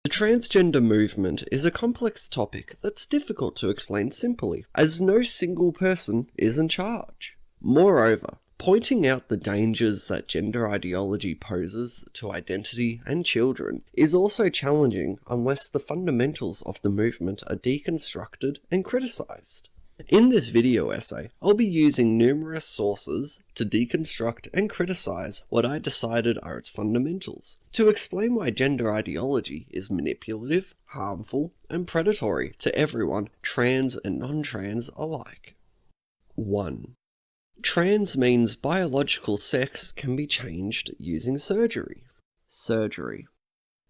The transgender movement is a complex topic that's difficult to explain simply, as no single person is in charge. Moreover, pointing out the dangers that gender ideology poses to identity and children is also challenging unless the fundamentals of the movement are deconstructed and criticized. In this video essay, I'll be using numerous sources to deconstruct and criticize what I decided are its fundamentals, to explain why gender ideology is manipulative, harmful, and predatory to everyone, trans and non-trans alike. 1. Trans means biological sex can be changed using surgery. Surgery.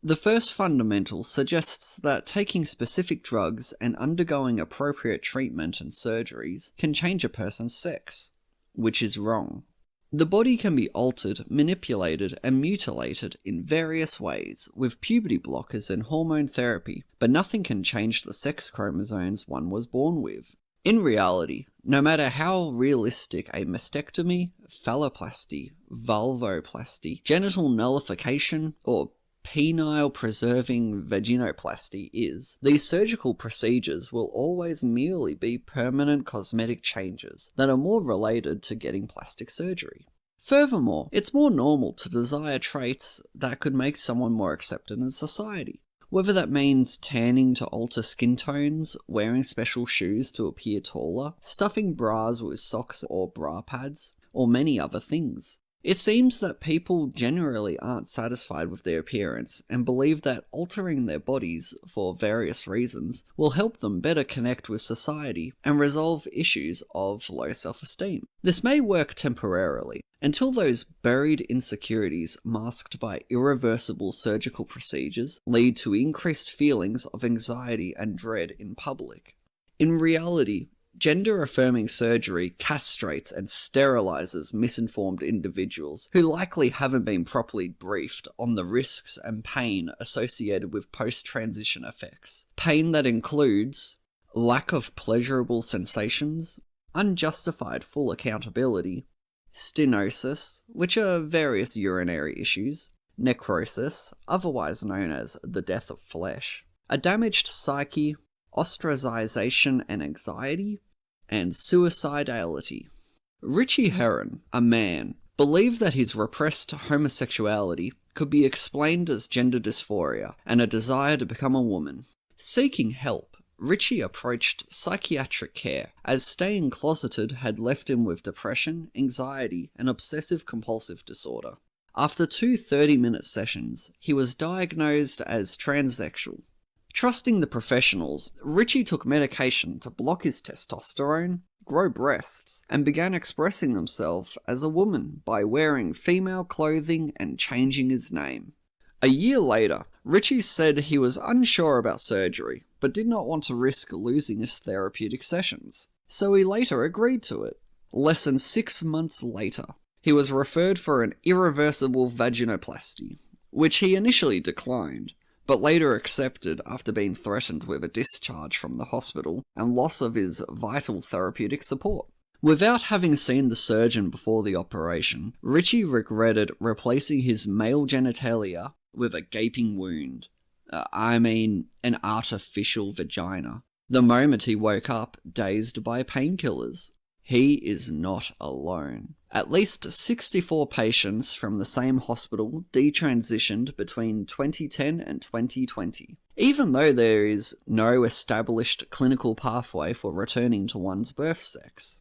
The first fundamental suggests that taking specific drugs and undergoing appropriate treatment and surgeries can change a person's sex, which is wrong. The body can be altered, manipulated, and mutilated in various ways with puberty blockers and hormone therapy, but nothing can change the sex chromosomes one was born with. In reality, no matter how realistic a mastectomy, phalloplasty, vulvoplasty, genital nullification, or penile preserving vaginoplasty is, these surgical procedures will always merely be permanent cosmetic changes that are more related to getting plastic surgery. Furthermore, it's more normal to desire traits that could make someone more accepted in society. Whether that means tanning to alter skin tones, wearing special shoes to appear taller, stuffing bras with socks or bra pads, or many other things. It seems that people generally aren't satisfied with their appearance and believe that altering their bodies for various reasons will help them better connect with society and resolve issues of low self-esteem. This may work temporarily, until those buried insecurities masked by irreversible surgical procedures lead to increased feelings of anxiety and dread in public. In reality, gender-affirming surgery castrates and sterilizes misinformed individuals who likely haven't been properly briefed on the risks and pain associated with post-transition effects. Pain that includes lack of pleasurable sensations, unjustified full accountability, stenosis, which are various urinary issues, necrosis, otherwise known as the death of flesh, a damaged psyche, ostracization and anxiety, and suicidality. Richie Herron, a man, believed that his repressed homosexuality could be explained as gender dysphoria and a desire to become a woman. Seeking help, Richie approached psychiatric care, as staying closeted had left him with depression, anxiety, and obsessive-compulsive disorder. After 2 30-minute sessions, he was diagnosed as transsexual. Trusting the professionals, Richie took medication to block his testosterone, grow breasts, and began expressing himself as a woman by wearing female clothing and changing his name. A year later, Richie said he was unsure about surgery, but did not want to risk losing his therapeutic sessions, so he later agreed to it. Less than 6 months later, he was referred for an irreversible vaginoplasty, which he initially declined, but later accepted after being threatened with a discharge from the hospital and loss of his vital therapeutic support. Without having seen the surgeon before the operation, Richie regretted replacing his male genitalia with a gaping wound. An artificial vagina. The moment he woke up, dazed by painkillers. He is not alone. At least 64 patients from the same hospital detransitioned between 2010 and 2020. Even though there is no established clinical pathway for returning to one's birth sex.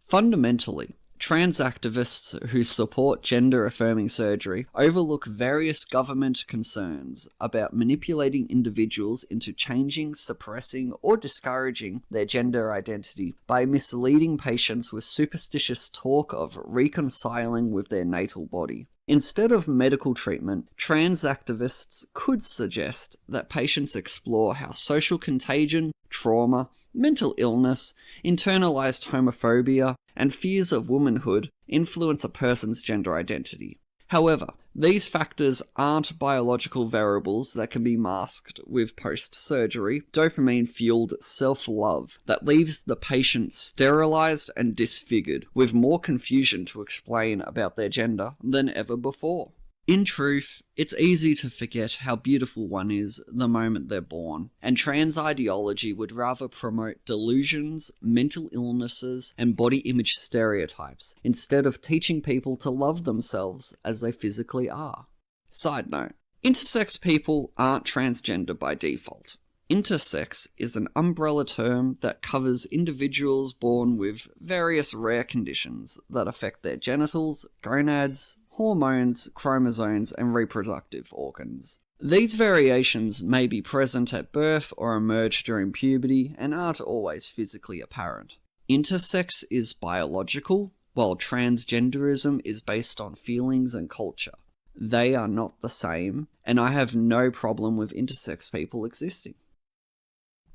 Fundamentally, trans activists who support gender-affirming surgery overlook various government concerns about manipulating individuals into changing, suppressing, or discouraging their gender identity by misleading patients with superstitious talk of reconciling with their natal body. Instead of medical treatment, trans activists could suggest that patients explore how social contagion, trauma, mental illness, internalized homophobia, and fears of womanhood influence a person's gender identity. However, these factors aren't biological variables that can be masked with post-surgery, dopamine-fueled self-love that leaves the patient sterilized and disfigured, with more confusion to explain about their gender than ever before. In truth, it's easy to forget how beautiful one is the moment they're born, and trans ideology would rather promote delusions, mental illnesses, and body image stereotypes, instead of teaching people to love themselves as they physically are. Side note, intersex people aren't transgender by default. Intersex is an umbrella term that covers individuals born with various rare conditions that affect their genitals, gonads, hormones, chromosomes, and reproductive organs. These variations may be present at birth or emerge during puberty and aren't always physically apparent. Intersex is biological, while transgenderism is based on feelings and culture. They are not the same, and I have no problem with intersex people existing.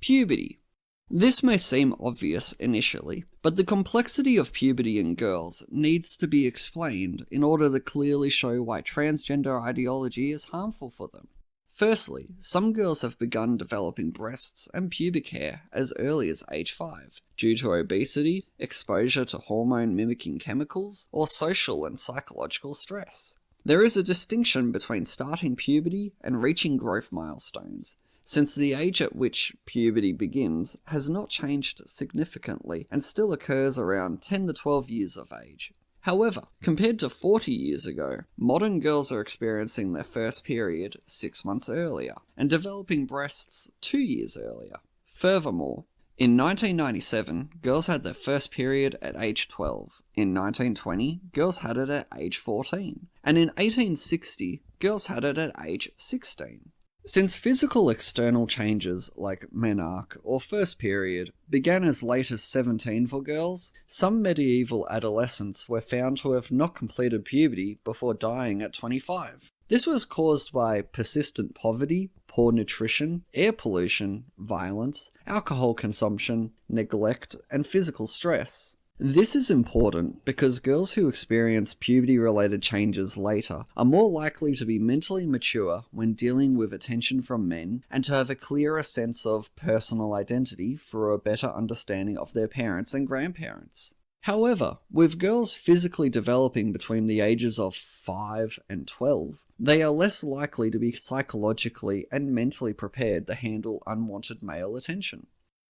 Puberty. This may seem obvious initially, but the complexity of puberty in girls needs to be explained in order to clearly show why transgender ideology is harmful for them. Firstly, some girls have begun developing breasts and pubic hair as early as age 5, due to obesity, exposure to hormone-mimicking chemicals, or social and psychological stress. There is a distinction between starting puberty and reaching growth milestones, since the age at which puberty begins has not changed significantly and still occurs around 10 to 12 years of age. However, compared to 40 years ago, modern girls are experiencing their first period 6 months earlier and developing breasts 2 years earlier. Furthermore, in 1997, girls had their first period at age 12. In 1920, girls had it at age 14. And in 1860, girls had it at age 16. Since physical external changes like menarche or first period began as late as 17 for girls, some medieval adolescents were found to have not completed puberty before dying at 25. This was caused by persistent poverty, poor nutrition, air pollution, violence, alcohol consumption, neglect, and physical stress. This is important because girls who experience puberty-related changes later are more likely to be mentally mature when dealing with attention from men and to have a clearer sense of personal identity through a better understanding of their parents and grandparents. However, with girls physically developing between the ages of 5 and 12, they are less likely to be psychologically and mentally prepared to handle unwanted male attention.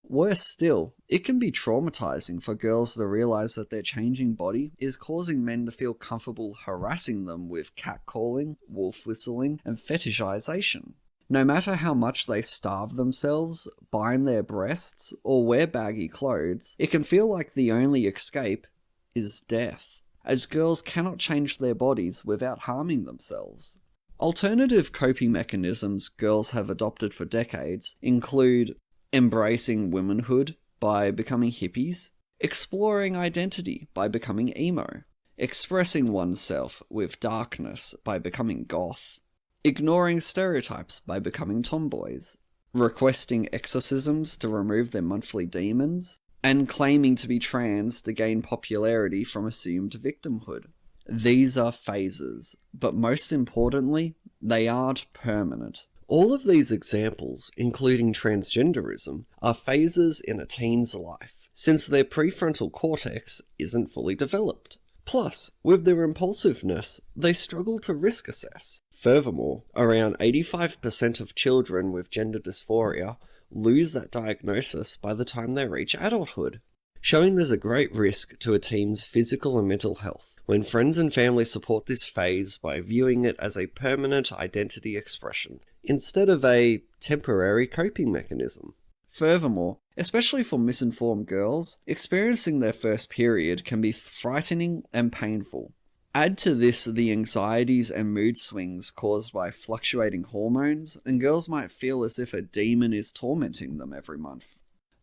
Worse still, it can be traumatizing for girls to realize that their changing body is causing men to feel comfortable harassing them with catcalling, wolf whistling, and fetishization. No matter how much they starve themselves, bind their breasts, or wear baggy clothes, it can feel like the only escape is death, as girls cannot change their bodies without harming themselves. Alternative coping mechanisms girls have adopted for decades include embracing womanhood by becoming hippies, exploring identity by becoming emo, expressing oneself with darkness by becoming goth, ignoring stereotypes by becoming tomboys, requesting exorcisms to remove their monthly demons, and claiming to be trans to gain popularity from assumed victimhood. These are phases, but most importantly, they aren't permanent. All of these examples, including transgenderism, are phases in a teen's life, since their prefrontal cortex isn't fully developed. Plus, with their impulsiveness, they struggle to risk assess. Furthermore, around 85% of children with gender dysphoria lose that diagnosis by the time they reach adulthood, showing there's a great risk to a teen's physical and mental health, when friends and family support this phase by viewing it as a permanent identity expression, instead of a temporary coping mechanism. Furthermore, especially for misinformed girls, experiencing their first period can be frightening and painful. Add to this the anxieties and mood swings caused by fluctuating hormones, and girls might feel as if a demon is tormenting them every month.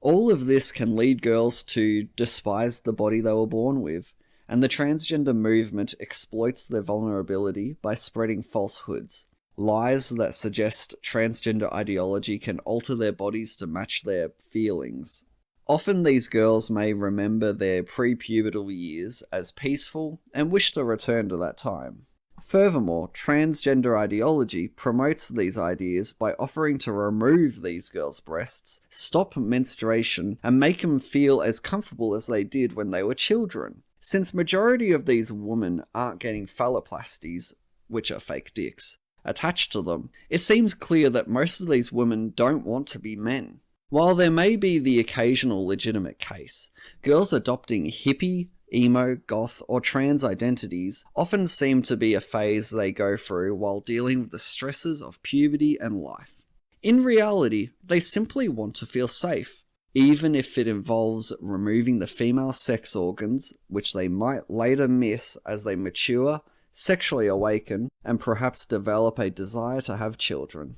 All of this can lead girls to despise the body they were born with, and the transgender movement exploits their vulnerability by spreading falsehoods. Lies that suggest transgender ideology can alter their bodies to match their feelings. Often these girls may remember their pre-pubertal years as peaceful and wish to return to that time. Furthermore, transgender ideology promotes these ideas by offering to remove these girls' breasts, stop menstruation, and make them feel as comfortable as they did when they were children. Since majority of these women aren't getting phalloplasties, which are fake dicks, attached to them, it seems clear that most of these women don't want to be men. While there may be the occasional legitimate case, girls adopting hippie, emo, goth, or trans identities often seem to be a phase they go through while dealing with the stresses of puberty and life. In reality, they simply want to feel safe, even if it involves removing the female sex organs, which they might later miss as they mature, sexually awaken, and perhaps develop a desire to have children.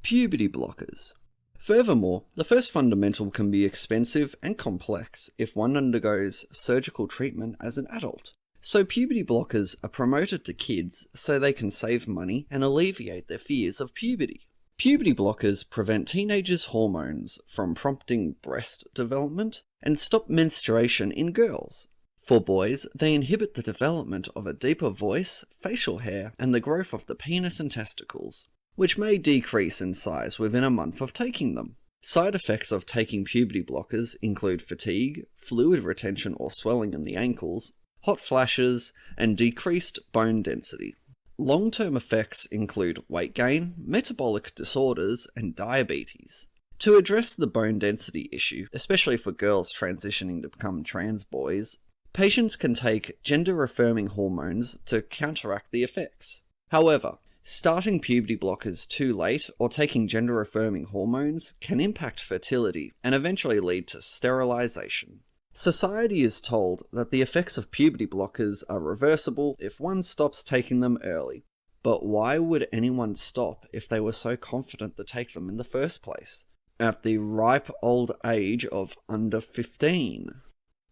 Puberty blockers. Furthermore, the first fundamental can be expensive and complex if one undergoes surgical treatment as an adult. So puberty blockers are promoted to kids so they can save money and alleviate their fears of puberty. Puberty blockers prevent teenagers' hormones from prompting breast development and stop menstruation in girls. For boys, they inhibit the development of a deeper voice, facial hair, and the growth of the penis and testicles, which may decrease in size within a month of taking them. Side effects of taking puberty blockers include fatigue, fluid retention or swelling in the ankles, hot flashes, and decreased bone density. Long-term effects include weight gain, metabolic disorders, and diabetes. To address the bone density issue, especially for girls transitioning to become trans boys, patients can take gender-affirming hormones to counteract the effects. However, starting puberty blockers too late or taking gender-affirming hormones can impact fertility and eventually lead to sterilization. Society is told that the effects of puberty blockers are reversible if one stops taking them early. But why would anyone stop if they were so confident to take them in the first place? At the ripe old age of under 15.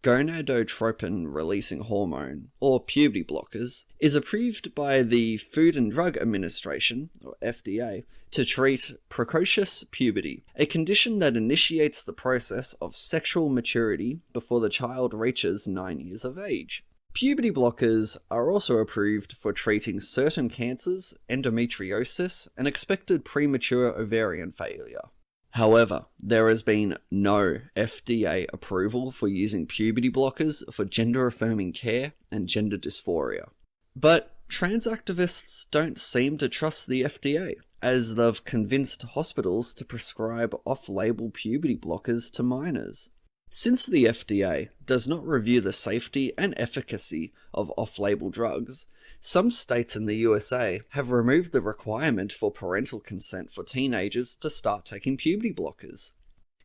Gonadotropin-releasing hormone, or puberty blockers, is approved by the Food and Drug Administration, or FDA, to treat precocious puberty, a condition that initiates the process of sexual maturity before the child reaches 9 years of age. Puberty blockers are also approved for treating certain cancers, endometriosis, and expected premature ovarian failure. However, there has been no FDA approval for using puberty blockers for gender-affirming care and gender dysphoria. But trans activists don't seem to trust the FDA, as they've convinced hospitals to prescribe off-label puberty blockers to minors. Since the FDA does not review the safety and efficacy of off-label drugs, some states in the USA have removed the requirement for parental consent for teenagers to start taking puberty blockers.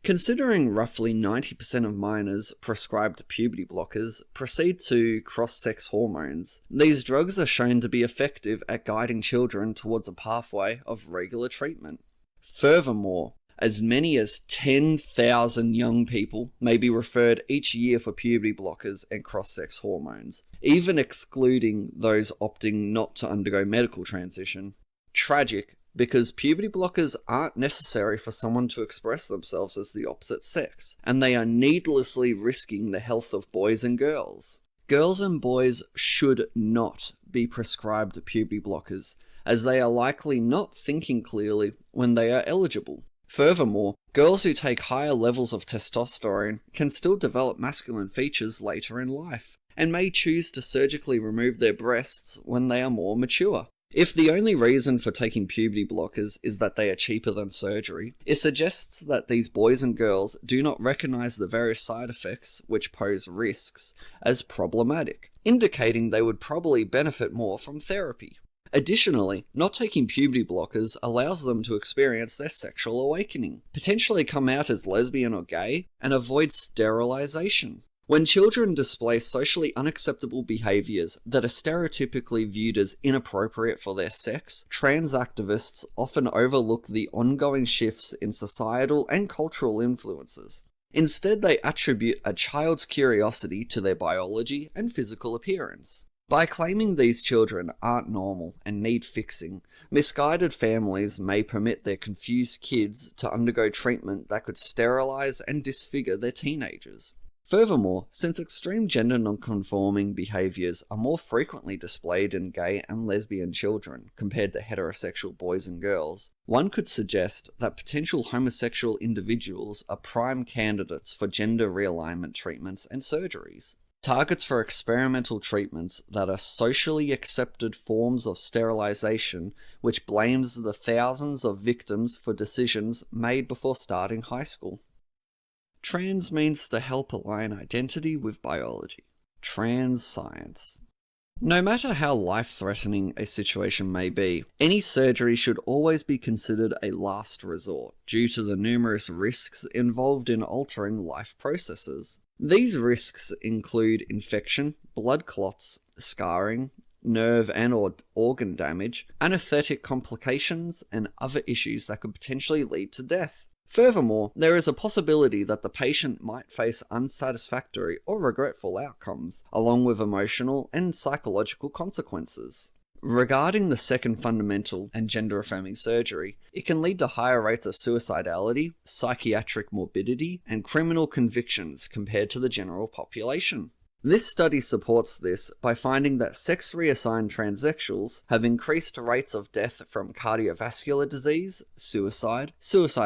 Considering roughly 90% of minors prescribed puberty blockers proceed to cross-sex hormones, these drugs are shown to be effective at guiding children towards a pathway of regular treatment. Furthermore, as many as 10,000 young people may be referred each year for puberty blockers and cross-sex hormones, even excluding those opting not to undergo medical transition. Tragic, because puberty blockers aren't necessary for someone to express themselves as the opposite sex, and they are needlessly risking the health of boys and girls. Girls and boys should not be prescribed puberty blockers, as they are likely not thinking clearly when they are eligible. Furthermore, girls who take higher levels of testosterone can still develop masculine features later in life, and may choose to surgically remove their breasts when they are more mature. If the only reason for taking puberty blockers is that they are cheaper than surgery, it suggests that these boys and girls do not recognize the various side effects which pose risks as problematic, indicating they would probably benefit more from therapy. Additionally, not taking puberty blockers allows them to experience their sexual awakening, potentially come out as lesbian or gay, and avoid sterilization. When children display socially unacceptable behaviors that are stereotypically viewed as inappropriate for their sex, trans activists often overlook the ongoing shifts in societal and cultural influences. Instead, they attribute a child's curiosity to their biology and physical appearance. By claiming these children aren't normal and need fixing, misguided families may permit their confused kids to undergo treatment that could sterilize and disfigure their teenagers. Furthermore, since extreme gender nonconforming behaviors are more frequently displayed in gay and lesbian children compared to heterosexual boys and girls, one could suggest that potential homosexual individuals are prime candidates for gender realignment treatments and surgeries. targets for experimental treatments that are socially accepted forms of sterilization, which blames the thousands of victims for decisions made before starting high school. Trans means to help align identity with biology. Trans science. No matter how life-threatening a situation may be, any surgery should always be considered a last resort due to the numerous risks involved in altering life processes. These risks include infection, blood clots, scarring, nerve and or organ damage, anesthetic complications, and other issues that could potentially lead to death. Furthermore, there is a possibility that the patient might face unsatisfactory or regretful outcomes, along with emotional and psychological consequences. Regarding the second fundamental and gender-affirming surgery, it can lead to higher rates of suicidality, psychiatric morbidity, and criminal convictions compared to the general population. This study supports this by finding that sex-reassigned transsexuals have increased rates of death from cardiovascular disease, suicide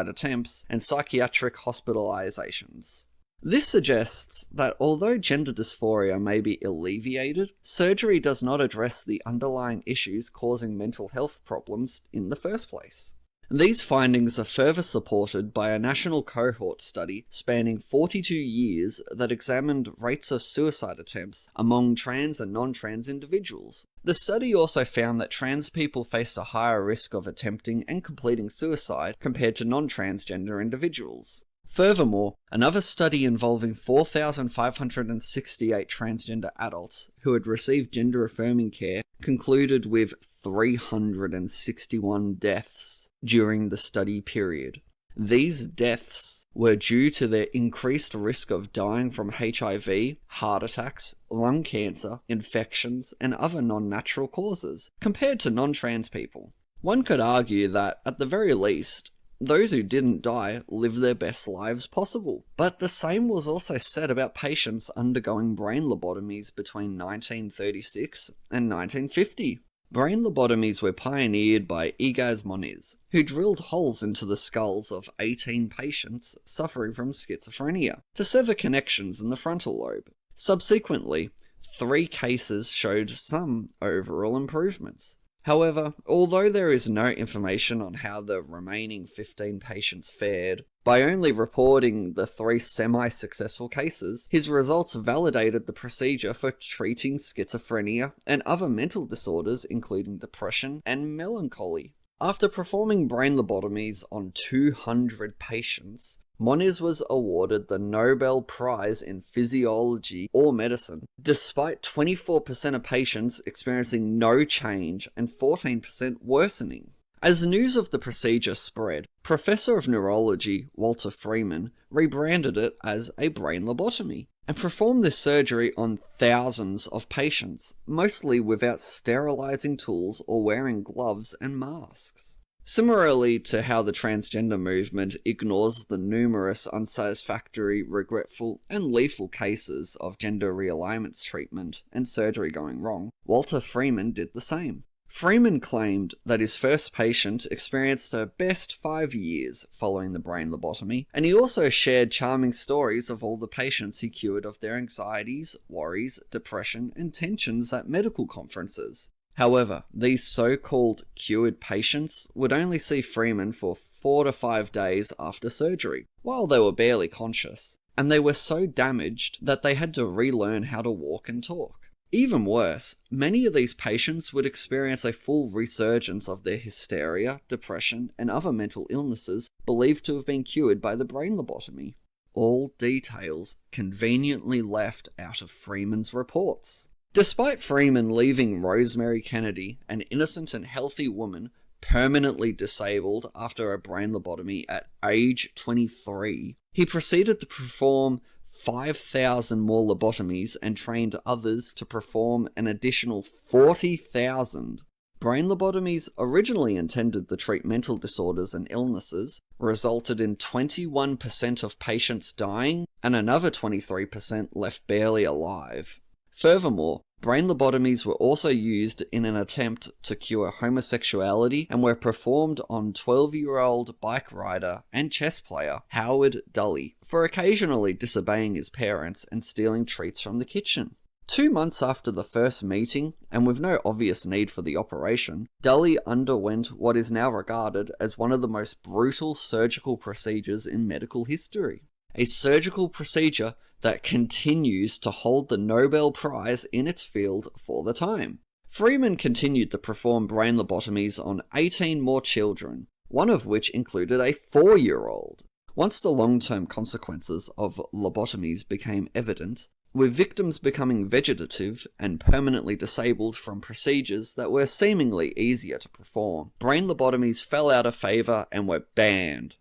attempts, and psychiatric hospitalizations. This suggests that although gender dysphoria may be alleviated, surgery does not address the underlying issues causing mental health problems in the first place. These findings are further supported by a national cohort study spanning 42 years that examined rates of suicide attempts among trans and non-trans individuals. The study also found that trans people faced a higher risk of attempting and completing suicide compared to non-transgender individuals. Furthermore, another study involving 4,568 transgender adults who had received gender-affirming care concluded with 361 deaths during the study period. These deaths were due to their increased risk of dying from HIV, heart attacks, lung cancer, infections, and other non-natural causes, compared to non-trans people. One could argue that, at the very least, those who didn't die lived their best lives possible. But the same was also said about patients undergoing brain lobotomies between 1936 and 1950. Brain lobotomies were pioneered by Igaz Moniz, who drilled holes into the skulls of 18 patients suffering from schizophrenia to sever connections in the frontal lobe. Subsequently, 3 cases showed some overall improvements. However, although there is no information on how the remaining 15 patients fared, by only reporting the 3 semi-successful cases, his results validated the procedure for treating schizophrenia and other mental disorders including depression and melancholy. After performing brain lobotomies on 200 patients, Moniz was awarded the Nobel Prize in Physiology or Medicine, despite 24% of patients experiencing no change and 14% worsening. As news of the procedure spread, Professor of Neurology Walter Freeman rebranded it as a brain lobotomy and performed this surgery on thousands of patients, mostly without sterilizing tools or wearing gloves and masks. Similarly to how the transgender movement ignores the numerous unsatisfactory, regretful, and lethal cases of gender realignment treatment and surgery going wrong, Walter Freeman did the same. Freeman claimed that his first patient experienced her best 5 years following the brain lobotomy, and he also shared charming stories of all the patients he cured of their anxieties, worries, depression, and tensions at medical conferences. However, these so-called cured patients would only see Freeman for 4 to 5 days after surgery, while they were barely conscious, and they were so damaged that they had to relearn how to walk and talk. Even worse, many of these patients would experience a full resurgence of their hysteria, depression, and other mental illnesses believed to have been cured by the brain lobotomy. All details conveniently left out of Freeman's reports. Despite Freeman leaving Rosemary Kennedy, an innocent and healthy woman, permanently disabled after a brain lobotomy at age 23, he proceeded to perform 5,000 more lobotomies and trained others to perform an additional 40,000. Brain lobotomies, originally intended to treat mental disorders and illnesses, resulted in 21% of patients dying and another 23% left barely alive. Furthermore, Brain lobotomies were also used in an attempt to cure homosexuality and were performed on 12-year-old bike rider and chess player Howard Dully for occasionally disobeying his parents and stealing treats from the kitchen. 2 months after the first meeting, and with no obvious need for the operation, Dully underwent what is now regarded as one of the most brutal surgical procedures in medical history. A surgical procedure that continues to hold the Nobel Prize in its field for the time. Freeman continued to perform brain lobotomies on 18 more children, one of which included a 4-year-old. Once the long-term consequences of lobotomies became evident, with victims becoming vegetative and permanently disabled from procedures that were seemingly easier to perform, brain lobotomies fell out of favour and were banned.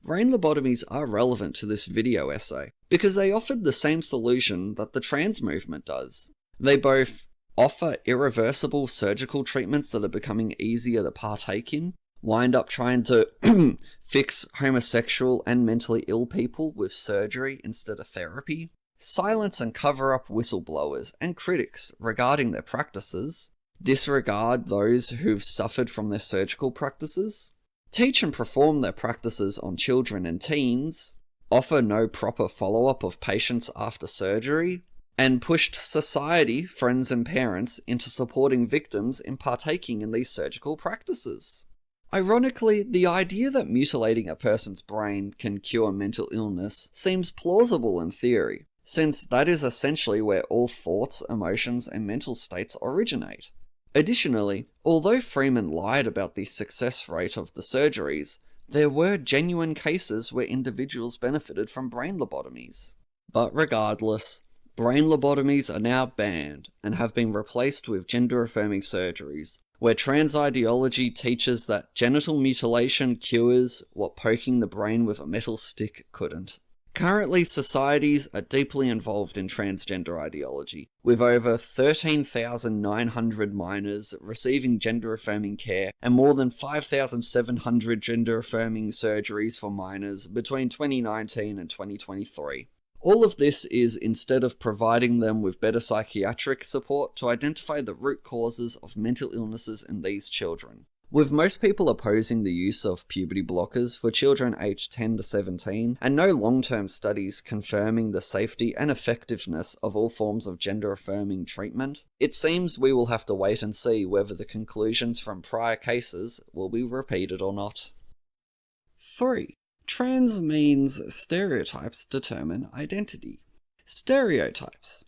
Brain lobotomies are relevant to this video essay because they offered the same solution that the trans movement does. They both offer irreversible surgical treatments that are becoming easier to partake in, wind up trying to fix homosexual and mentally ill people with surgery instead of therapy, silence and cover up whistleblowers and critics regarding their practices, disregard those who've suffered from their surgical practices, teach and perform their practices on children and teens, offer no proper follow-up of patients after surgery, and pushed society, friends and parents into supporting victims in partaking in these surgical practices. Ironically, the idea that mutilating a person's brain can cure mental illness seems plausible in theory, since that is essentially where all thoughts, emotions, and mental states originate. Additionally, although Freeman lied about the success rate of the surgeries, there were genuine cases where individuals benefited from brain lobotomies. But regardless, brain lobotomies are now banned and have been replaced with gender-affirming surgeries, where trans ideology teaches that genital mutilation cures what poking the brain with a metal stick couldn't. Currently, societies are deeply involved in transgender ideology, with over 13,900 minors receiving gender-affirming care and more than 5,700 gender-affirming surgeries for minors between 2019 and 2023. All of this is instead of providing them with better psychiatric support to identify the root causes of mental illnesses in these children. With most people opposing the use of puberty blockers for children aged 10 to 17, and no long-term studies confirming the safety and effectiveness of all forms of gender-affirming treatment, it seems we will have to wait and see whether the conclusions from prior cases will be repeated or not. 3. Trans means stereotypes determine identity. Stereotypes.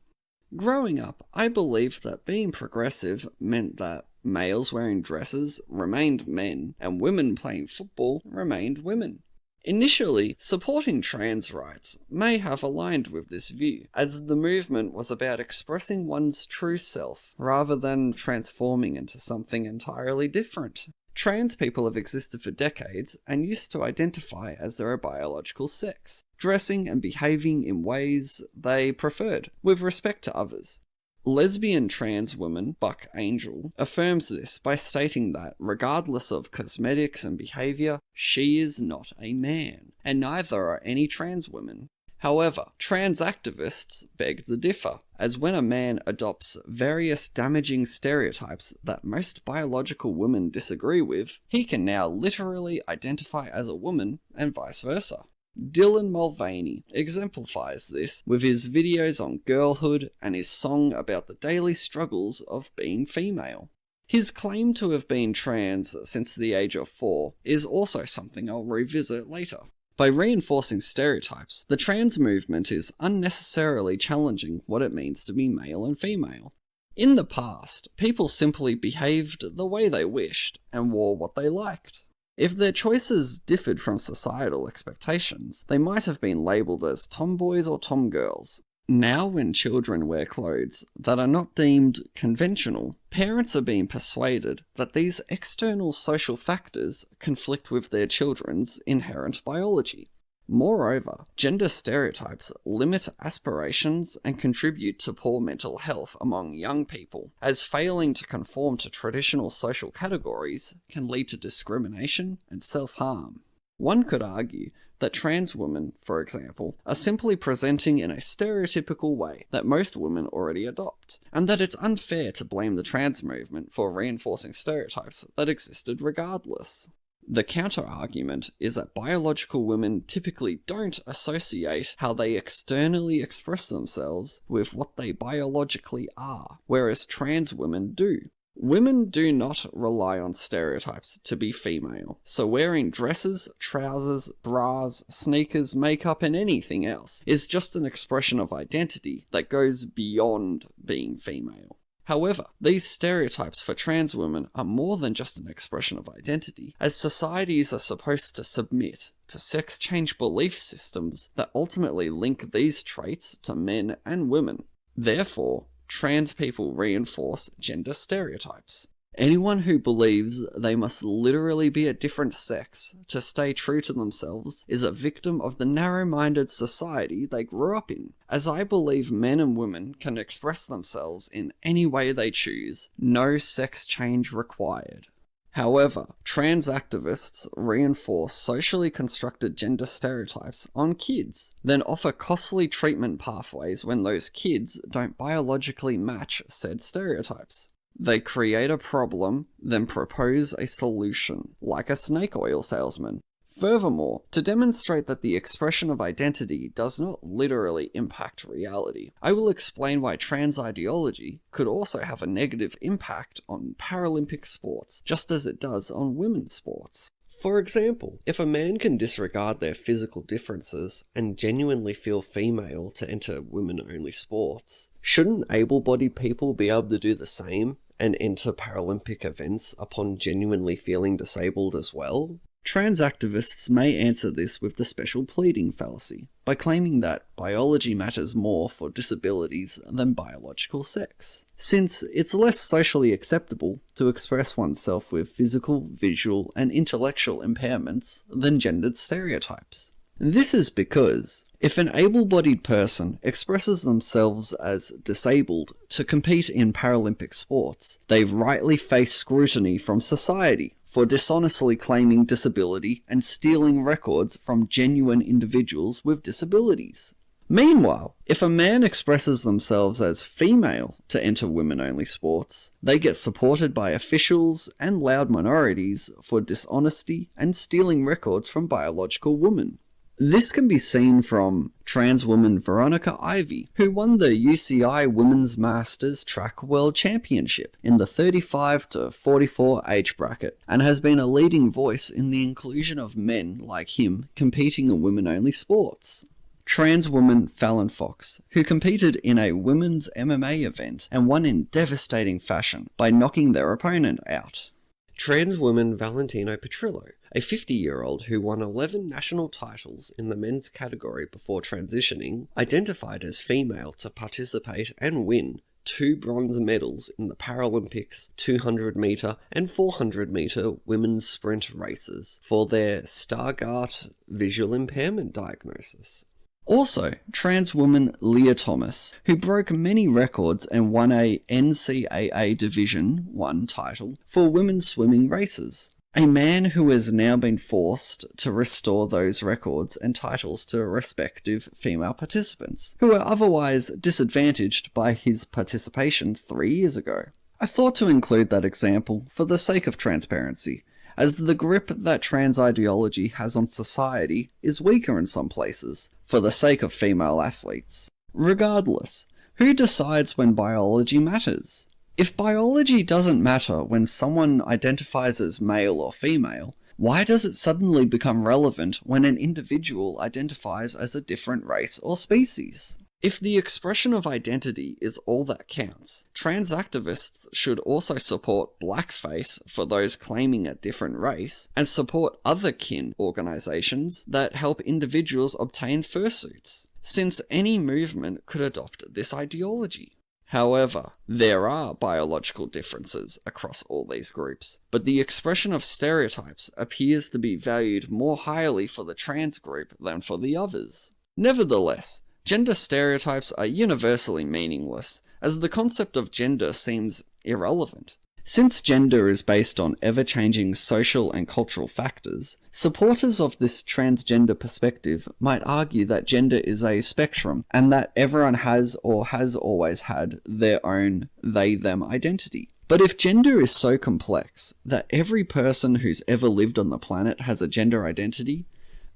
Growing up, I believed that being progressive meant that males wearing dresses remained men, and women playing football remained women. Initially, supporting trans rights may have aligned with this view, as the movement was about expressing one's true self, rather than transforming into something entirely different. Trans people have existed for decades and used to identify as their biological sex, dressing and behaving in ways they preferred, with respect to others. Lesbian trans woman Buck Angel affirms this by stating that, regardless of cosmetics and behaviour, she is not a man, and neither are any trans women. However, trans activists beg to differ, as when a man adopts various damaging stereotypes that most biological women disagree with, he can now literally identify as a woman, and vice versa. Dylan Mulvaney exemplifies this with his videos on girlhood and his song about the daily struggles of being female. His claim to have been trans since the age of 4 is also something I'll revisit later. By reinforcing stereotypes, the trans movement is unnecessarily challenging what it means to be male and female. In the past, people simply behaved the way they wished and wore what they liked. If their choices differed from societal expectations, they might have been labelled as tomboys or tomgirls. Now, when children wear clothes that are not deemed conventional, parents are being persuaded that these external social factors conflict with their children's inherent biology. Moreover, gender stereotypes limit aspirations and contribute to poor mental health among young people, as failing to conform to traditional social categories can lead to discrimination and self-harm. One could argue that trans women, for example, are simply presenting in a stereotypical way that most women already adopt, and that it's unfair to blame the trans movement for reinforcing stereotypes that existed regardless. The counter-argument is that biological women typically don't associate how they externally express themselves with what they biologically are, whereas trans women do. Women do not rely on stereotypes to be female, so wearing dresses, trousers, bras, sneakers, makeup, and anything else is just an expression of identity that goes beyond being female. However, these stereotypes for trans women are more than just an expression of identity, as societies are supposed to submit to sex change belief systems that ultimately link these traits to men and women. Therefore, trans people reinforce gender stereotypes. Anyone who believes they must literally be a different sex to stay true to themselves is a victim of the narrow-minded society they grew up in, as I believe men and women can express themselves in any way they choose, no sex change required. However, trans activists reinforce socially constructed gender stereotypes on kids, then offer costly treatment pathways when those kids don't biologically match said stereotypes. They create a problem, then propose a solution, like a snake oil salesman. Furthermore, to demonstrate that the expression of identity does not literally impact reality, I will explain why trans ideology could also have a negative impact on Paralympic sports, just as it does on women's sports. For example, if a man can disregard their physical differences and genuinely feel female to enter women-only sports, shouldn't able-bodied people be able to do the same and enter Paralympic events upon genuinely feeling disabled as well? Trans activists may answer this with the special pleading fallacy, by claiming that biology matters more for disabilities than biological sex, since it's less socially acceptable to express oneself with physical, visual, and intellectual impairments than gendered stereotypes. This is because, if an able-bodied person expresses themselves as disabled to compete in Paralympic sports, they rightly face scrutiny from society for dishonestly claiming disability and stealing records from genuine individuals with disabilities. Meanwhile, if a man expresses themselves as female to enter women-only sports, they get supported by officials and loud minorities for dishonesty and stealing records from biological women. This can be seen from trans woman Veronica Ivy, who won the UCI Women's Masters Track World Championship in the 35 to 44 age bracket, and has been a leading voice in the inclusion of men like him competing in women-only sports. Trans woman Fallon Fox, who competed in a women's MMA event and won in devastating fashion by knocking their opponent out. Trans woman Valentino Petrillo, a 50-year-old who won 11 national titles in the men's category before transitioning, identified as female to participate and win 2 bronze medals in the Paralympics 200 metre and 400 metre women's sprint races for their Stargardt visual impairment diagnosis. Also, trans woman Leah Thomas, who broke many records and won a NCAA Division I title for women's swimming races. A man who has now been forced to restore those records and titles to respective female participants, who were otherwise disadvantaged by his participation 3 years ago. I thought to include that example for the sake of transparency, as the grip that trans ideology has on society is weaker in some places, for the sake of female athletes. Regardless, who decides when biology matters? If biology doesn't matter when someone identifies as male or female, why does it suddenly become relevant when an individual identifies as a different race or species? If the expression of identity is all that counts, trans activists should also support blackface for those claiming a different race, and support other kin organisations that help individuals obtain fursuits, since any movement could adopt this ideology. However, there are biological differences across all these groups, but the expression of stereotypes appears to be valued more highly for the trans group than for the others. Nevertheless, gender stereotypes are universally meaningless, as the concept of gender seems irrelevant. Since gender is based on ever-changing social and cultural factors, supporters of this transgender perspective might argue that gender is a spectrum and that everyone has or has always had their own they-them identity. But if gender is so complex that every person who's ever lived on the planet has a gender identity,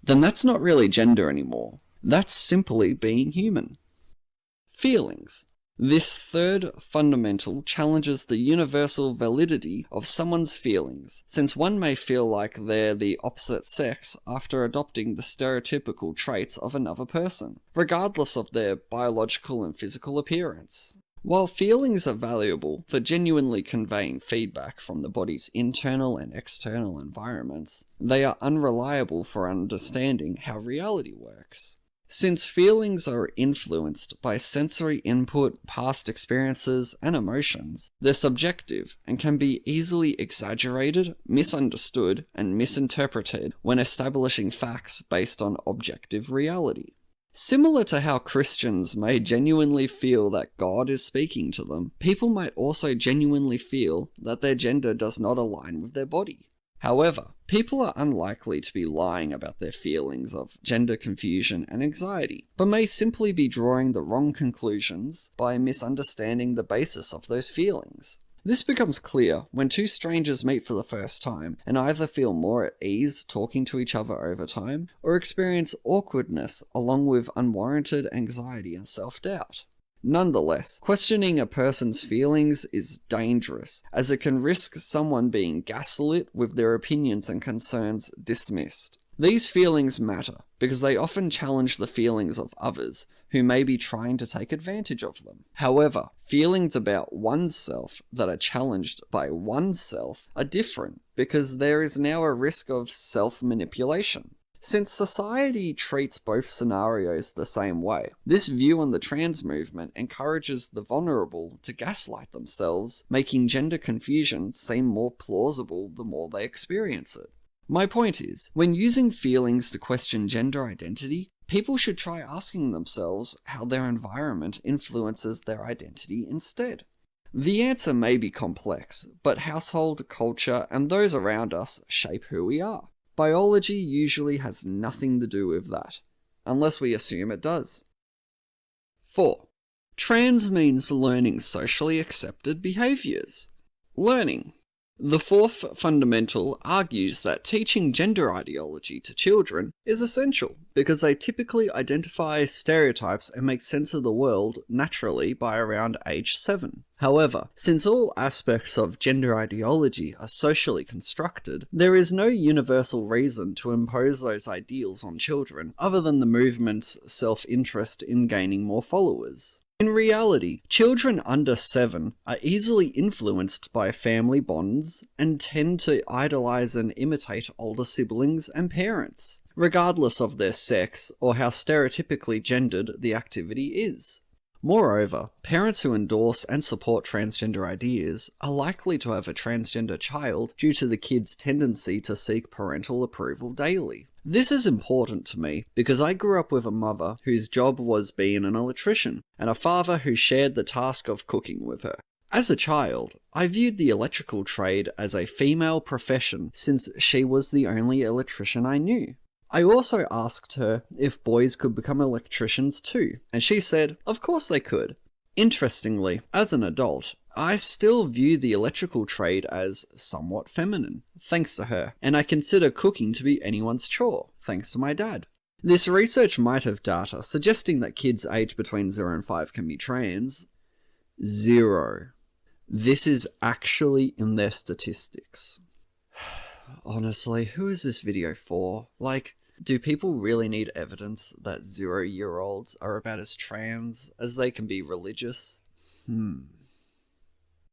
then that's not really gender anymore. That's simply being human. Feelings. This third fundamental challenges the universal validity of someone's feelings, since one may feel like they're the opposite sex after adopting the stereotypical traits of another person, regardless of their biological and physical appearance. While feelings are valuable for genuinely conveying feedback from the body's internal and external environments, they are unreliable for understanding how reality works. Since feelings are influenced by sensory input, past experiences, and emotions, they're subjective and can be easily exaggerated, misunderstood, and misinterpreted when establishing facts based on objective reality. Similar to how Christians may genuinely feel that God is speaking to them, people might also genuinely feel that their gender does not align with their body. However, people are unlikely to be lying about their feelings of gender confusion and anxiety, but may simply be drawing the wrong conclusions by misunderstanding the basis of those feelings. This becomes clear when two strangers meet for the first time and either feel more at ease talking to each other over time, or experience awkwardness along with unwarranted anxiety and self-doubt. Nonetheless, questioning a person's feelings is dangerous, as it can risk someone being gaslit with their opinions and concerns dismissed. These feelings matter because they often challenge the feelings of others who may be trying to take advantage of them. However, feelings about oneself that are challenged by oneself are different because there is now a risk of self-manipulation. Since society treats both scenarios the same way, this view on the trans movement encourages the vulnerable to gaslight themselves, making gender confusion seem more plausible the more they experience it. My point is, when using feelings to question gender identity, people should try asking themselves how their environment influences their identity instead. The answer may be complex, but household, culture, and those around us shape who we are. Biology usually has nothing to do with that, unless we assume it does. 4. Trans means learning socially accepted behaviours. Learning. The fourth fundamental argues that teaching gender ideology to children is essential because they typically identify stereotypes and make sense of the world naturally by around age 7. However, since all aspects of gender ideology are socially constructed, there is no universal reason to impose those ideals on children other than the movement's self-interest in gaining more followers. In reality, children under 7 are easily influenced by family bonds and tend to idolize and imitate older siblings and parents, regardless of their sex or how stereotypically gendered the activity is. Moreover, parents who endorse and support transgender ideas are likely to have a transgender child due to the kid's tendency to seek parental approval daily. This is important to me because I grew up with a mother whose job was being an electrician and a father who shared the task of cooking with her. As a child, I viewed the electrical trade as a female profession since she was the only electrician I knew. I also asked her if boys could become electricians too, and she said, of course they could. Interestingly, as an adult, I still view the electrical trade as somewhat feminine, thanks to her, and I consider cooking to be anyone's chore, thanks to my dad. This research might have data suggesting that kids aged between 0 and 5 can be trans. 0. This is actually in their statistics. Honestly, who is this video for? Like, do people really need evidence that 0-year-olds are about as trans as they can be religious? An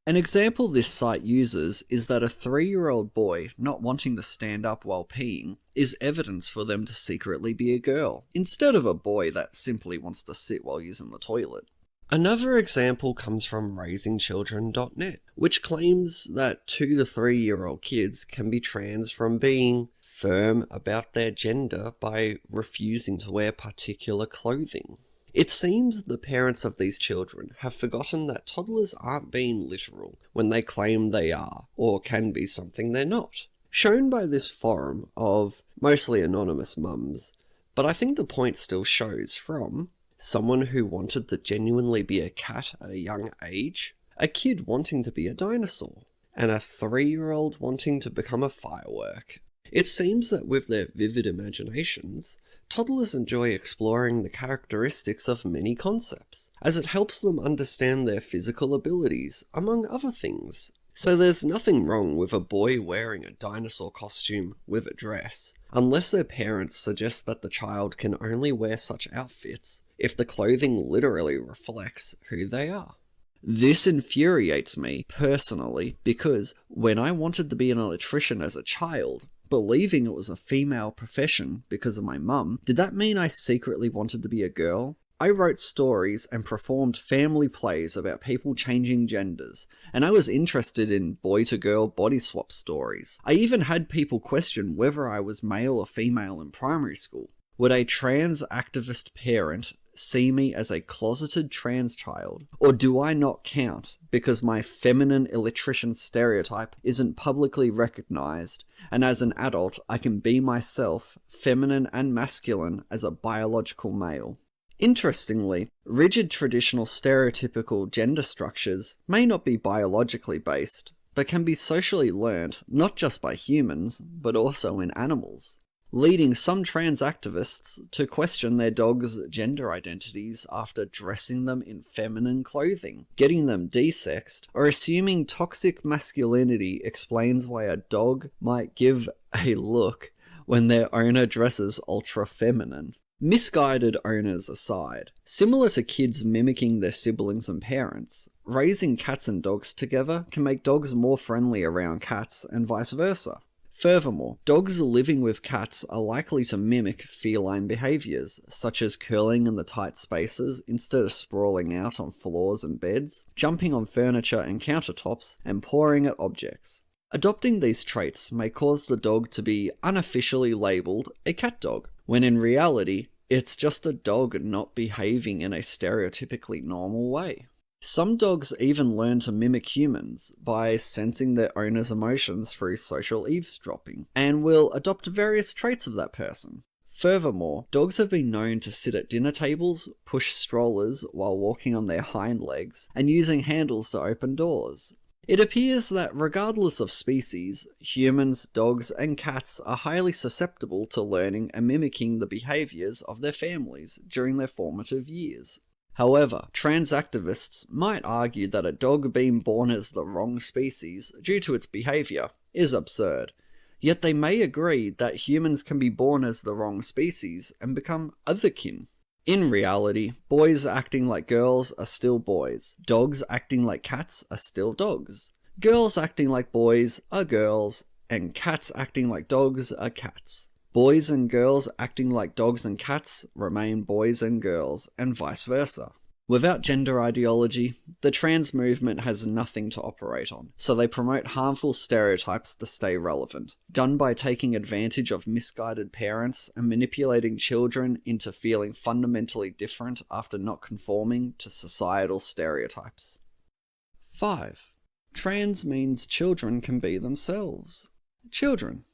example this site uses is that a 3-year-old boy not wanting to stand up while peeing is evidence for them to secretly be a girl, instead of a boy that simply wants to sit while using the toilet. Another example comes from raisingchildren.net, which claims that 2 to 3-year-old kids can be trans from being firm about their gender by refusing to wear particular clothing. It seems the parents of these children have forgotten that toddlers aren't being literal when they claim they are, or can be something they're not. Shown by this forum of mostly anonymous mums, but I think the point still shows from someone who wanted to genuinely be a cat at a young age, a kid wanting to be a dinosaur, and a 3-year-old wanting to become a firework. It seems that with their vivid imaginations, toddlers enjoy exploring the characteristics of many concepts, as it helps them understand their physical abilities, among other things. So there's nothing wrong with a boy wearing a dinosaur costume with a dress, unless their parents suggest that the child can only wear such outfits if the clothing literally reflects who they are. This infuriates me, personally, because when I wanted to be an electrician as a child, believing it was a female profession because of my mum, did that mean I secretly wanted to be a girl? I wrote stories and performed family plays about people changing genders, and I was interested in boy-to-girl body swap stories. I even had people question whether I was male or female in primary school. Would a trans activist parent see me as a closeted trans child? Or do I not count because my feminine electrician stereotype isn't publicly recognized, and as an adult I can be myself, feminine and masculine, as a biological male? Interestingly, rigid traditional stereotypical gender structures may not be biologically based, but can be socially learnt not just by humans, but also in animals, leading some trans activists to question their dogs' gender identities after dressing them in feminine clothing, getting them desexed, or assuming toxic masculinity explains why a dog might give a look when their owner dresses ultra-feminine. Misguided owners aside, similar to kids mimicking their siblings and parents, raising cats and dogs together can make dogs more friendly around cats and vice versa. Furthermore, dogs living with cats are likely to mimic feline behaviours, such as curling in the tight spaces instead of sprawling out on floors and beds, jumping on furniture and countertops, and pawing at objects. Adopting these traits may cause the dog to be unofficially labelled a cat dog, when in reality, it's just a dog not behaving in a stereotypically normal way. Some dogs even learn to mimic humans by sensing their owner's emotions through social eavesdropping, and will adopt various traits of that person. Furthermore, dogs have been known to sit at dinner tables, push strollers while walking on their hind legs, and using handles to open doors. It appears that regardless of species, humans, dogs, and cats are highly susceptible to learning and mimicking the behaviours of their families during their formative years. However, trans activists might argue that a dog being born as the wrong species due to its behaviour is absurd, yet they may agree that humans can be born as the wrong species and become otherkin. In reality, boys acting like girls are still boys, dogs acting like cats are still dogs, girls acting like boys are girls, and cats acting like dogs are cats. Boys and girls acting like dogs and cats remain boys and girls, and vice versa. Without gender ideology, the trans movement has nothing to operate on, so they promote harmful stereotypes to stay relevant, done by taking advantage of misguided parents and manipulating children into feeling fundamentally different after not conforming to societal stereotypes. 5. Trans means children can be themselves. Children.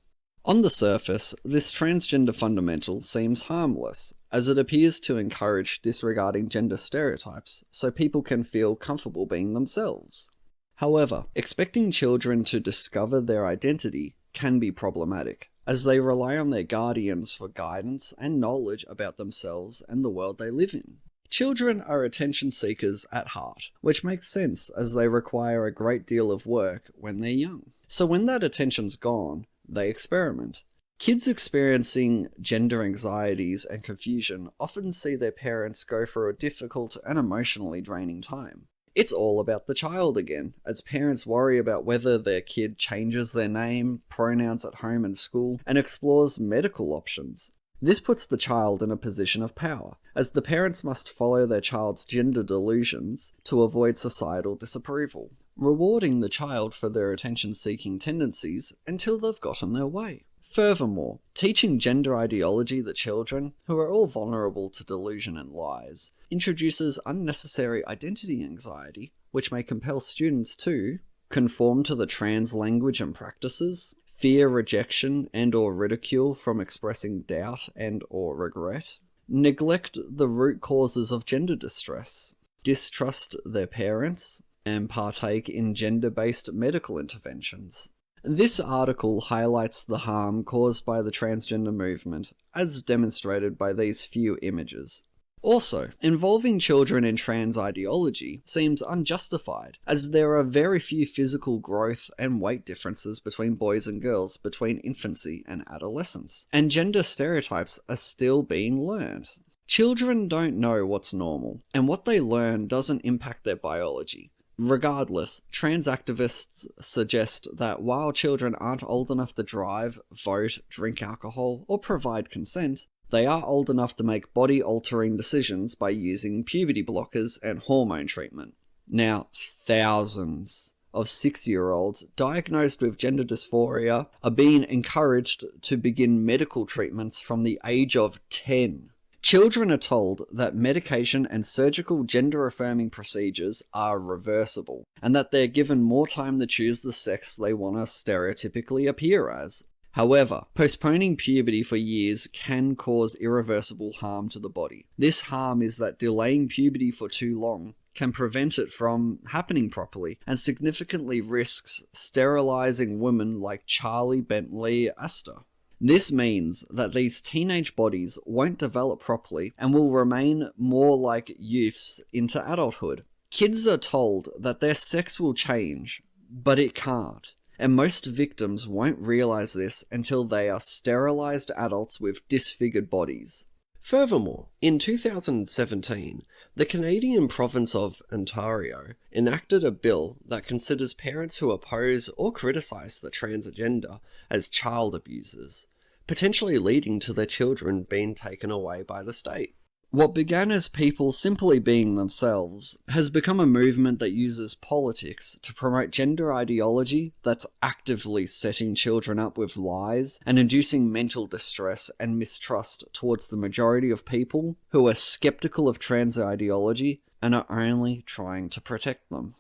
On the surface, this transgender fundamental seems harmless, as it appears to encourage disregarding gender stereotypes so people can feel comfortable being themselves. However, expecting children to discover their identity can be problematic, as they rely on their guardians for guidance and knowledge about themselves and the world they live in. Children are attention seekers at heart, which makes sense as they require a great deal of work when they're young. So when that attention's gone, they experiment. Kids experiencing gender anxieties and confusion often see their parents go through a difficult and emotionally draining time. It's all about the child again, as parents worry about whether their kid changes their name, pronouns at home and school, and explores medical options. This puts the child in a position of power, as the parents must follow their child's gender delusions to avoid societal disapproval, rewarding the child for their attention-seeking tendencies until they've gotten their way. Furthermore, teaching gender ideology to children, who are all vulnerable to delusion and lies, introduces unnecessary identity anxiety, which may compel students to conform to the trans language and practices, fear rejection and or ridicule from expressing doubt and or regret, neglect the root causes of gender distress, distrust their parents, and partake in gender-based medical interventions. This article highlights the harm caused by the transgender movement, as demonstrated by these few images. Also, involving children in trans ideology seems unjustified, as there are very few physical growth and weight differences between boys and girls between infancy and adolescence, and gender stereotypes are still being learned. Children don't know what's normal, and what they learn doesn't impact their biology. Regardless, trans activists suggest that while children aren't old enough to drive, vote, drink alcohol, or provide consent, they are old enough to make body-altering decisions by using puberty blockers and hormone treatment. Now, thousands of 6-year-olds diagnosed with gender dysphoria are being encouraged to begin medical treatments from the age of 10. Children are told that medication and surgical gender-affirming procedures are reversible, and that they're given more time to choose the sex they want to stereotypically appear as. However, postponing puberty for years can cause irreversible harm to the body. This harm is that delaying puberty for too long can prevent it from happening properly, and significantly risks sterilizing women like Charlie Bentley Astor. This means that these teenage bodies won't develop properly and will remain more like youths into adulthood. Kids are told that their sex will change, but it can't, and most victims won't realize this until they are sterilized adults with disfigured bodies. Furthermore, in 2017, the Canadian province of Ontario enacted a bill that considers parents who oppose or criticize the trans agenda as child abusers, potentially leading to their children being taken away by the state. What began as people simply being themselves has become a movement that uses politics to promote gender ideology that's actively setting children up with lies and inducing mental distress and mistrust towards the majority of people who are skeptical of trans ideology and are only trying to protect them.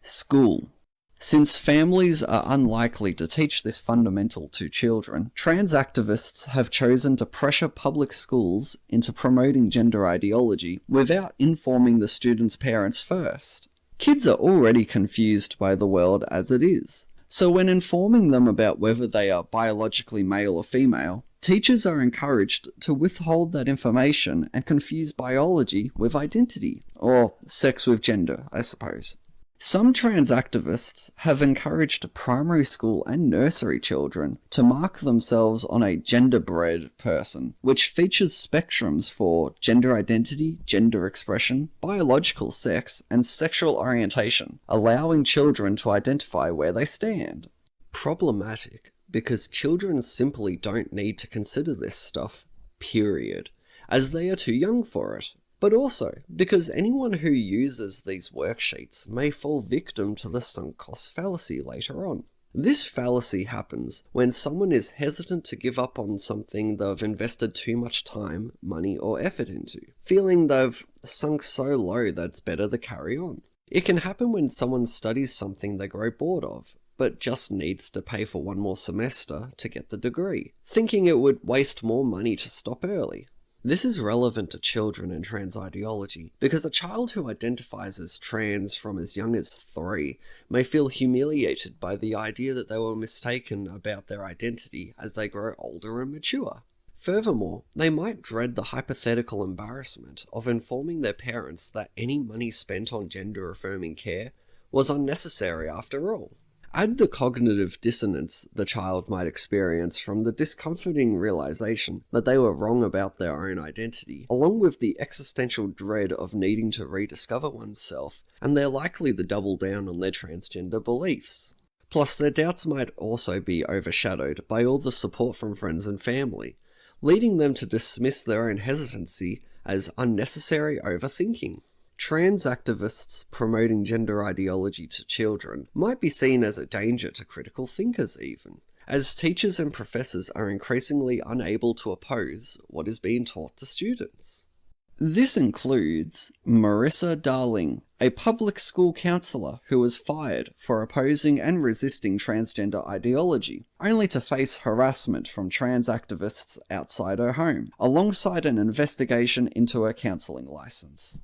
School. Since families are unlikely to teach this fundamental to children, trans activists have chosen to pressure public schools into promoting gender ideology without informing the students' parents first. Kids are already confused by the world as it is, so when informing them about whether they are biologically male or female, teachers are encouraged to withhold that information and confuse biology with identity, or sex with gender, I suppose. Some trans activists have encouraged primary school and nursery children to mark themselves on a gender-bread person, which features spectrums for gender identity, gender expression, biological sex, and sexual orientation, allowing children to identify where they stand. Problematic, because children simply don't need to consider this stuff, period, as they are too young for it. But also because anyone who uses these worksheets may fall victim to the sunk cost fallacy later on. This fallacy happens when someone is hesitant to give up on something they've invested too much time, money, or effort into, feeling they've sunk so low that it's better to carry on. It can happen when someone studies something they grow bored of, but just needs to pay for one more semester to get the degree, thinking it would waste more money to stop early. This is relevant to children and trans ideology, because a child who identifies as trans from as young as 3 may feel humiliated by the idea that they were mistaken about their identity as they grow older and mature. Furthermore, they might dread the hypothetical embarrassment of informing their parents that any money spent on gender-affirming care was unnecessary after all. Add the cognitive dissonance the child might experience from the discomforting realization that they were wrong about their own identity, along with the existential dread of needing to rediscover oneself, and they're likely to double down on their transgender beliefs. Plus, their doubts might also be overshadowed by all the support from friends and family, leading them to dismiss their own hesitancy as unnecessary overthinking. Trans activists promoting gender ideology to children might be seen as a danger to critical thinkers even, as teachers and professors are increasingly unable to oppose what is being taught to students. This includes Marissa Darling, a public school counsellor who was fired for opposing and resisting transgender ideology, only to face harassment from trans activists outside her home, alongside an investigation into her counselling licence.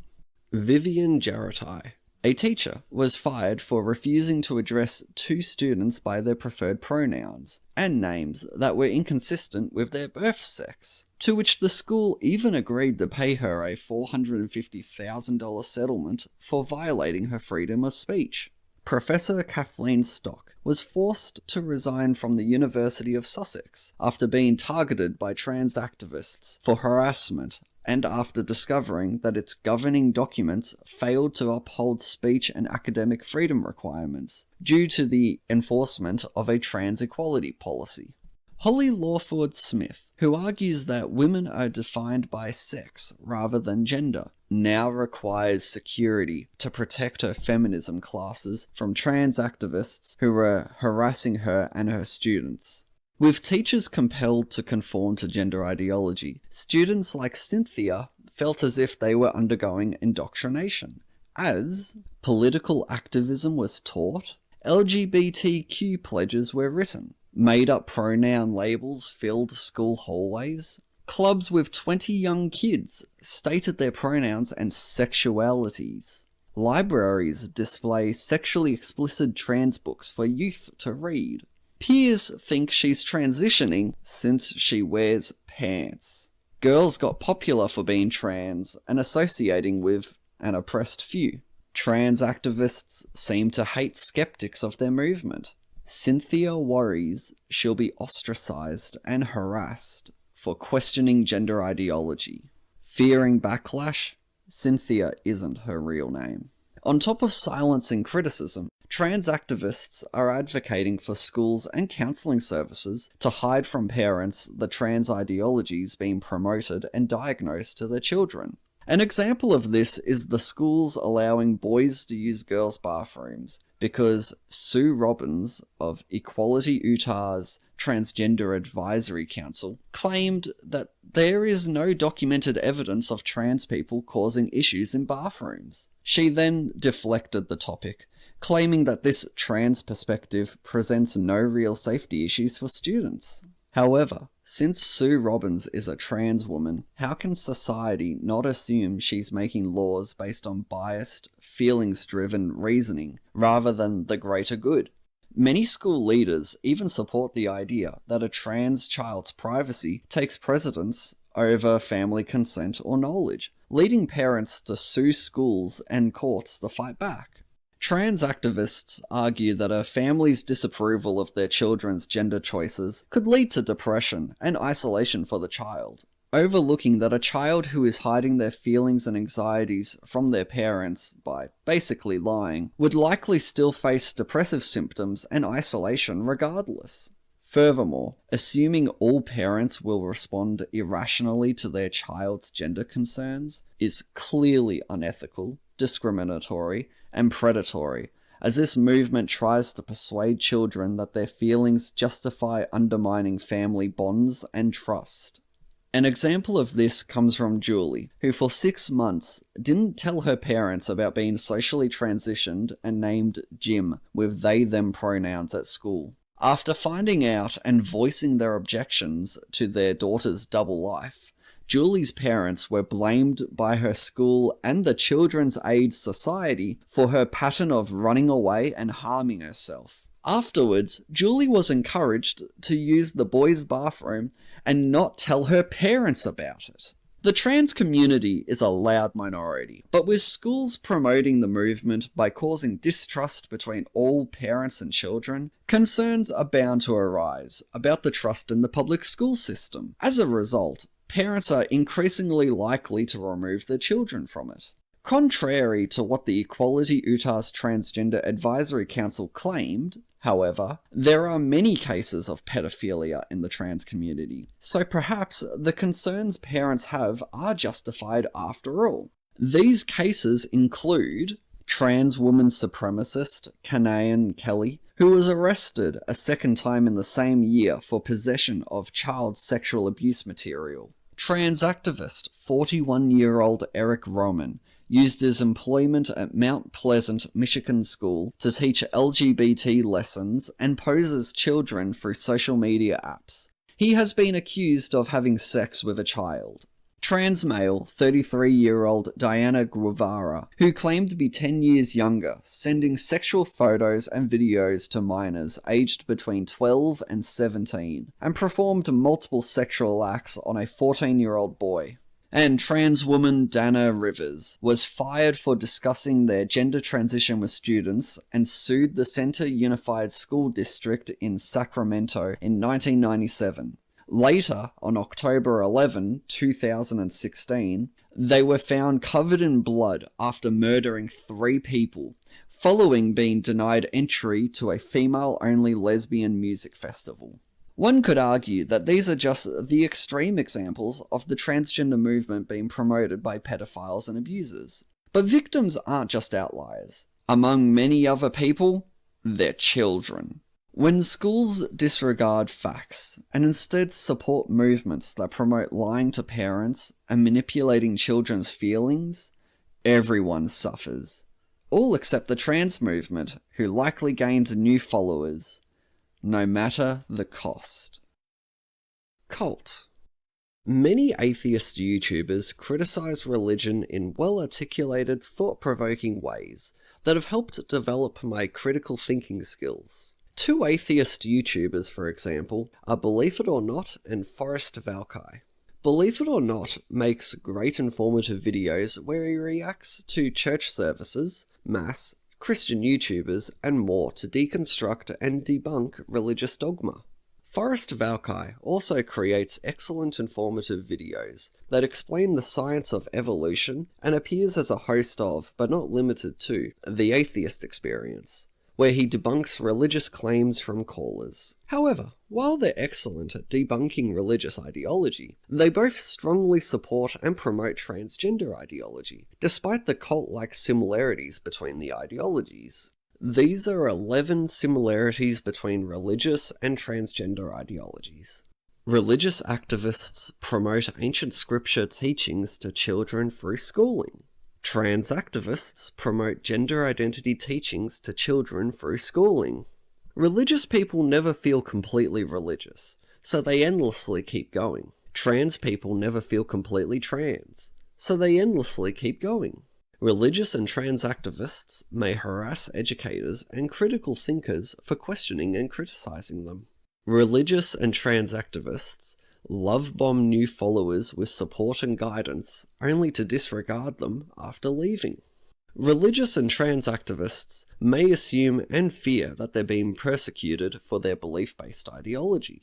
Vivian Jarratai, a teacher, was fired for refusing to address two students by their preferred pronouns and names that were inconsistent with their birth sex, to which the school even agreed to pay her a $450,000 settlement for violating her freedom of speech. Professor Kathleen Stock was forced to resign from the University of Sussex after being targeted by trans activists for harassment and after discovering that its governing documents failed to uphold speech and academic freedom requirements due to the enforcement of a trans equality policy. Holly Lawford Smith, who argues that women are defined by sex rather than gender, now requires security to protect her feminism classes from trans activists who are harassing her and her students. With teachers compelled to conform to gender ideology, students like Cynthia felt as if they were undergoing indoctrination. As political activism was taught, LGBTQ pledges were written, made-up pronoun labels filled school hallways, clubs with 20 young kids stated their pronouns and sexualities. Libraries display sexually explicit trans books for youth to read. Peers think she's transitioning since she wears pants. Girls got popular for being trans and associating with an oppressed few. Trans activists seem to hate skeptics of their movement. Cynthia worries she'll be ostracized and harassed for questioning gender ideology. Fearing backlash, Cynthia isn't her real name. On top of silencing criticism, trans activists are advocating for schools and counselling services to hide from parents the trans ideologies being promoted and diagnosed to their children. An example of this is the schools allowing boys to use girls' bathrooms, because Sue Robbins of Equality Utah's Transgender Advisory Council claimed that there is no documented evidence of trans people causing issues in bathrooms. She then deflected the topic, claiming that this trans perspective presents no real safety issues for students. However, since Sue Robbins is a trans woman, how can society not assume she's making laws based on biased, feelings-driven reasoning rather than the greater good? Many school leaders even support the idea that a trans child's privacy takes precedence over family consent or knowledge, leading parents to sue schools and courts to fight back. Trans activists argue that a family's disapproval of their children's gender choices could lead to depression and isolation for the child, overlooking that a child who is hiding their feelings and anxieties from their parents by basically lying would likely still face depressive symptoms and isolation regardless. Furthermore, assuming all parents will respond irrationally to their child's gender concerns is clearly unethical, discriminatory, and predatory, as this movement tries to persuade children that their feelings justify undermining family bonds and trust. An example of this comes from Julie, who for 6 months didn't tell her parents about being socially transitioned and named Jim with they-them pronouns at school. After finding out and voicing their objections to their daughter's double life, Julie's parents were blamed by her school and the Children's Aid Society for her pattern of running away and harming herself. Afterwards, Julie was encouraged to use the boys' bathroom and not tell her parents about it. The trans community is a loud minority, but with schools promoting the movement by causing distrust between all parents and children, concerns are bound to arise about the trust in the public school system. As a result, parents are increasingly likely to remove their children from it. Contrary to what the Equality Utah's Transgender Advisory Council claimed, however, there are many cases of pedophilia in the trans community, so perhaps the concerns parents have are justified after all. These cases include trans woman supremacist Kanayan Kelly, who was arrested a second time in the same year for possession of child sexual abuse material. Trans activist 41-year-old Eric Roman used his employment at Mount Pleasant, Michigan School to teach LGBT lessons and poses children through social media apps. He has been accused of having sex with a child. Trans male 33-year-old Diana Guevara, who claimed to be 10 years younger, sending sexual photos and videos to minors aged between 12 and 17, and performed multiple sexual acts on a 14-year-old boy. And trans woman Dana Rivers was fired for discussing their gender transition with students and sued the Center Unified School District in Sacramento in 1997. Later, on October 11, 2016, they were found covered in blood after murdering 3 people, following being denied entry to a female-only lesbian music festival. One could argue that these are just the extreme examples of the transgender movement being promoted by pedophiles and abusers. But victims aren't just outliers. Among many other people, they're children. When schools disregard facts and instead support movements that promote lying to parents and manipulating children's feelings, everyone suffers. All except the trans movement, who likely gained new followers, no matter the cost. Cult. Many atheist YouTubers criticize religion in well-articulated, thought-provoking ways that have helped develop my critical thinking skills. 2 atheist YouTubers, for example, are Believe It or Not and Forrest Valkai. Believe It or Not makes great informative videos where he reacts to church services, mass, Christian YouTubers, and more to deconstruct and debunk religious dogma. Forrest Valkai also creates excellent informative videos that explain the science of evolution and appears as a host of, but not limited to, The Atheist Experience, where he debunks religious claims from callers. However, while they're excellent at debunking religious ideology, they both strongly support and promote transgender ideology, despite the cult-like similarities between the ideologies. These are 11 similarities between religious and transgender ideologies. Religious activists promote ancient scripture teachings to children through schooling. Trans activists promote gender identity teachings to children through schooling. Religious people never feel completely religious, so they endlessly keep going. Trans people never feel completely trans, so they endlessly keep going. Religious and trans activists may harass educators and critical thinkers for questioning and criticizing them. Religious and trans activists love bomb new followers with support and guidance, only to disregard them after leaving. Religious and trans activists may assume and fear that they're being persecuted for their belief-based ideology.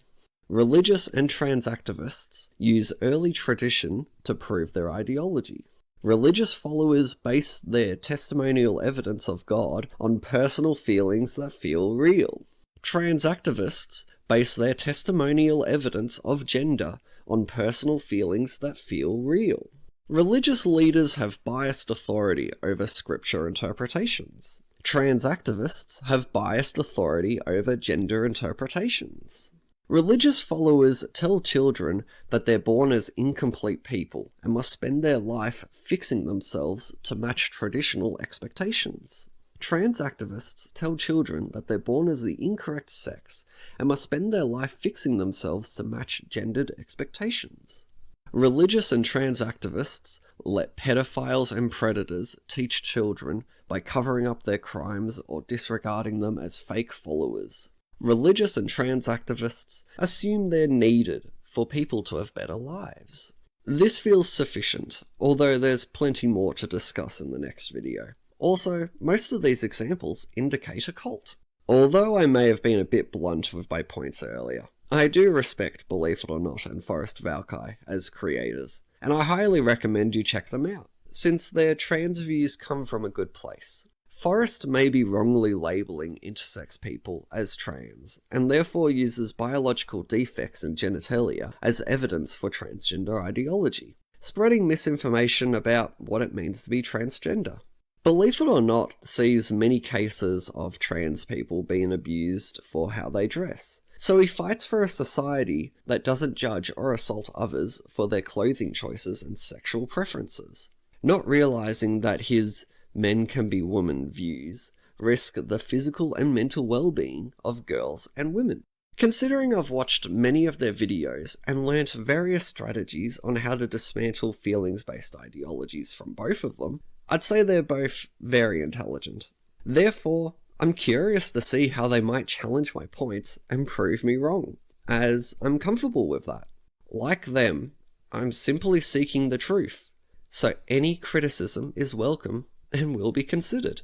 Religious and trans activists use early tradition to prove their ideology. Religious followers base their testimonial evidence of God on personal feelings that feel real. Trans activists base their testimonial evidence of gender on personal feelings that feel real. Religious leaders have biased authority over scripture interpretations. Trans activists have biased authority over gender interpretations. Religious followers tell children that they're born as incomplete people and must spend their life fixing themselves to match traditional expectations. Trans activists tell children that they're born as the incorrect sex and must spend their life fixing themselves to match gendered expectations. Religious and trans activists let pedophiles and predators teach children by covering up their crimes or disregarding them as fake followers. Religious and trans activists assume they're needed for people to have better lives. This feels sufficient, although there's plenty more to discuss in the next video. Also, most of these examples indicate a cult. Although I may have been a bit blunt with my points earlier, I do respect Believe It or Not and Forrest Valkai as creators, and I highly recommend you check them out, since their trans views come from a good place. Forrest may be wrongly labelling intersex people as trans, and therefore uses biological defects in genitalia as evidence for transgender ideology, spreading misinformation about what it means to be transgender. believe it or not, sees many cases of trans people being abused for how they dress. So he fights for a society that doesn't judge or assault others for their clothing choices and sexual preferences. Not realizing that his men can be women views risk the physical and mental well-being of girls and women. Considering I've watched many of their videos and learnt various strategies on how to dismantle feelings-based ideologies from both of them, I'd say they're both very intelligent. Therefore, I'm curious to see how they might challenge my points and prove me wrong, as I'm comfortable with that. Like them, I'm simply seeking the truth, so any criticism is welcome and will be considered.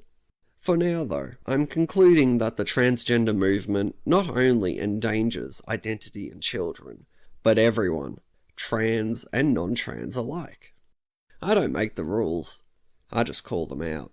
For now though, I'm concluding that the transgender movement not only endangers identity in children, but everyone, trans and non-trans alike. I don't make the rules, I just call them out.